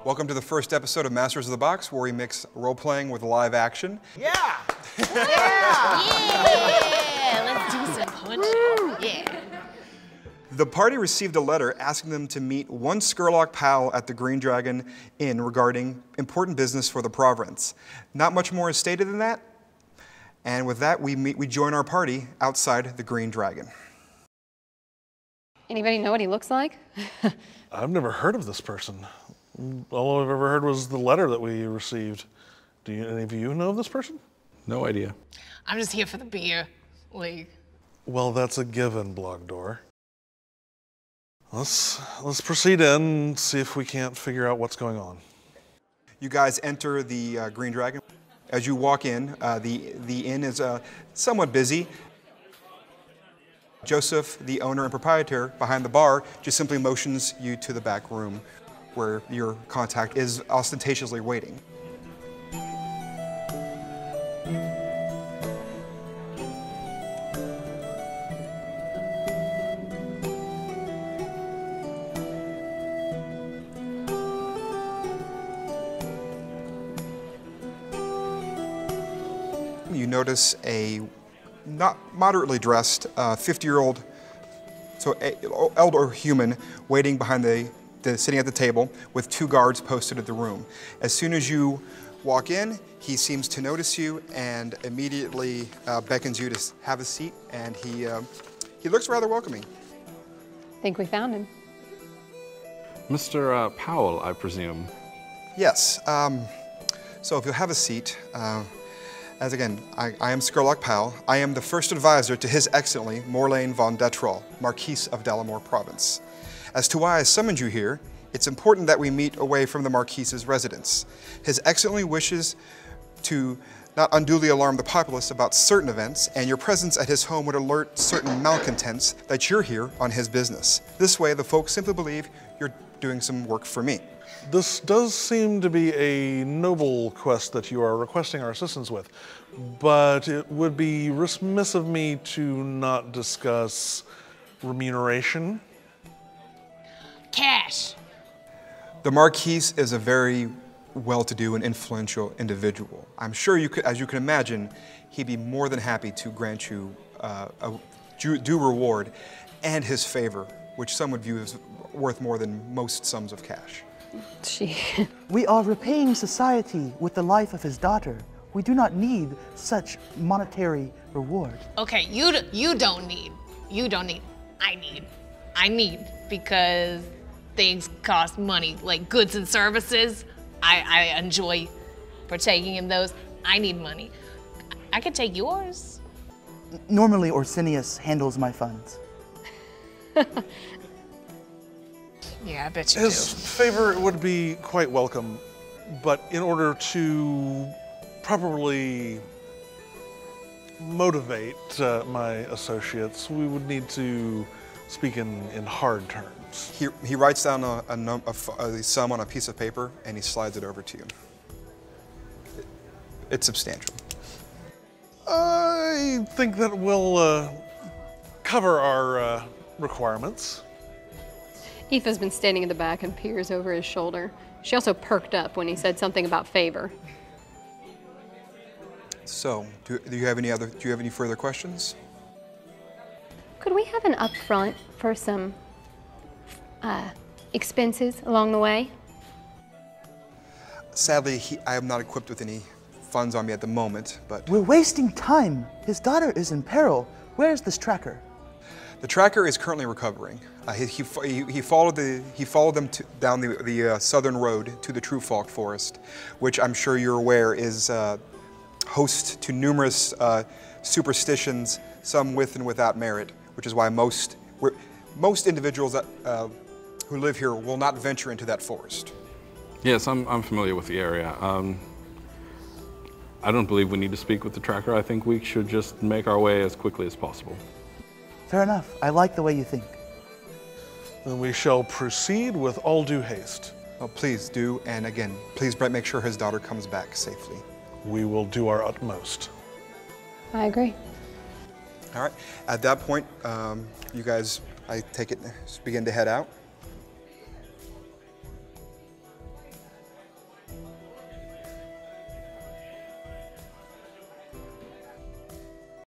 Welcome to the first episode of Masters of the Box, where we mix role-playing with live action. Yeah! Yeah! Let's do some punching. Yeah. The party received a letter asking them to meet one Skurlock Powell at the Green Dragon Inn regarding important business for the province. Not much more is stated than that. And with that, we join our party outside the Green Dragon. Anybody know what he looks like? I've never heard of this person. All I've ever heard was the letter that we received. Do any of you know of this person? No idea. I'm just here for the beer. Well, that's a given, Blogdoor. Let's proceed in and see if we can't figure out what's going on. You guys enter the Green Dragon. As you walk in, the inn is somewhat busy. Joseph, the owner and proprietor behind the bar, just simply motions you to the back room where your contact is ostentatiously waiting. You notice a moderately dressed 50-year-old, elder human waiting behind sitting at the table with two guards posted at the room. As soon as you walk in, he seems to notice you and immediately beckons you to have a seat, and he looks rather welcoming. Think we found him. Mr. Powell, I presume. Yes. So if you'll have a seat, as again, I am Skurlock Powell. I am the first advisor to His Excellency Morlane von Detrol, Marquis of Delamore Province. As to why I summoned you here, it's important that we meet away from the Marquis's residence. His Excellency wishes to not unduly alarm the populace about certain events, and your presence at his home would alert certain malcontents that you're here on his business. This way, the folks simply believe you're doing some work for me. This does seem to be a noble quest that you are requesting our assistance with, but it would be remiss of me to not discuss remuneration. Cash. The Marquis is a very well-to-do and influential individual. I'm sure you could, as you can imagine, he'd be more than happy to grant you a due reward and his favor, which some would view as worth more than most sums of cash. We are repaying society with the life of his daughter. We do not need such monetary reward. Okay, you don't need. I need because things cost money, like goods and services. I enjoy partaking in those. I need money. I could take yours. Normally, Orsinius handles my funds. Yeah, I bet you His favor would be quite welcome, but in order to properly motivate my associates, we would need to speak in hard terms. He writes down a sum on a piece of paper and he slides it over to you. It's substantial. I think that will cover our requirements. Aoife's been standing in the back and peers over his shoulder. She also perked up when he said something about favor. So, do you have any further questions? Could we have an upfront for some expenses along the way? Sadly, I am not equipped with any funds on me at the moment, but... We're wasting time. His daughter is in peril. Where is this tracker? The tracker is currently recovering. He followed them down the southern road to the True Falk Forest, which I'm sure you're aware is host to numerous superstitions, some with and without merit, which is why most individuals who live here will not venture into that forest. Yes, I'm familiar with the area. I don't believe we need to speak with the tracker. I think we should just make our way as quickly as possible. Fair enough. I like the way you think. Then we shall proceed with all due haste. Oh, please do, and again, please make sure his daughter comes back safely. We will do our utmost. I agree. All right, at that point, you guys, I take it, begin to head out.